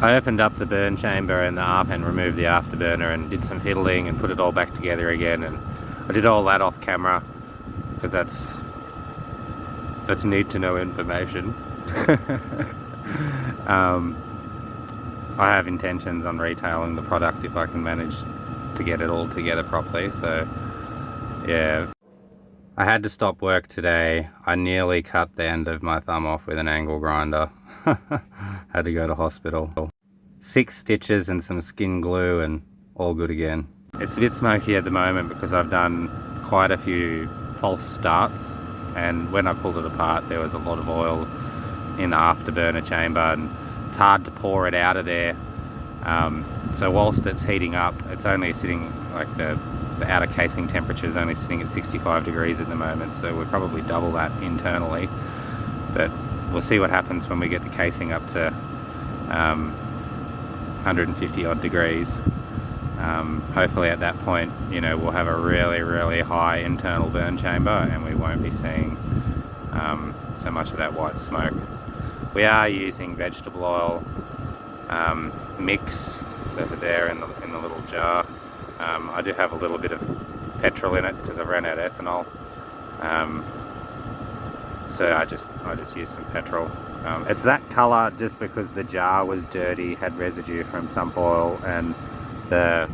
I opened up the burn chamber and and removed the afterburner and did some fiddling and put it all back together again, and I did all that off camera because that's need to know information. I have intentions on retailing the product if I can manage to get it all together properly, so yeah. I had to stop work today. I nearly cut the end of my thumb off with an angle grinder. Had to go to hospital. 6 stitches and some skin glue and all good again. It's a bit smoky at the moment because I've done quite a few false starts, and when I pulled it apart there was a lot of oil in the afterburner chamber and it's hard to pour it out of there. So whilst it's heating up, it's only sitting, like the outer casing temperature is only sitting at 65 degrees at the moment, so we'll probably double that internally, but we'll see what happens when we get the casing up to 150 odd degrees. Hopefully at that point, you know, we'll have a really high internal burn chamber and we won't be seeing so much of that white smoke. We are using vegetable oil mix. It's over there in the little jar. I do have a little bit of petrol in it because I've ran out of ethanol. So I just used some petrol. It's that colour just because the jar was dirty, had residue from sump oil, and the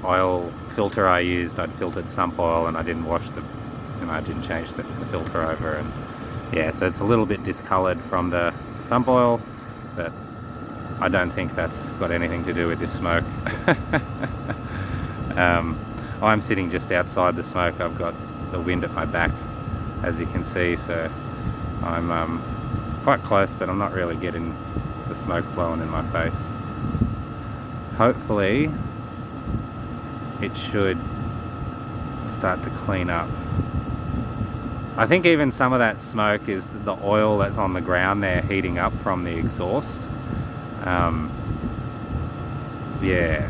oil filter I used, I'd filtered sump oil and I didn't I didn't change the filter over, and yeah, so it's a little bit discoloured from the sump oil, but I don't think that's got anything to do with this smoke. I'm sitting just outside the smoke. I've got the wind at my back, as you can see, so I'm quite close, but I'm not really getting the smoke blowing in my face. Hopefully it should start to clean up. I think even some of that smoke is the oil that's on the ground there heating up from the exhaust. Yeah,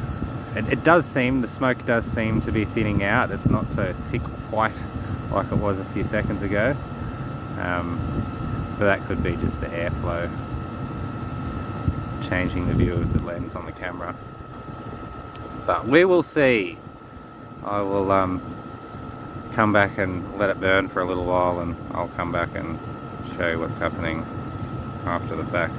it does seem, the smoke does seem to be thinning out. It's not so thick white like it was a few seconds ago, but that could be just the airflow changing the view of the lens on the camera. But we will see. I will come back and let it burn for a little while, and I'll come back and show you what's happening after the fact.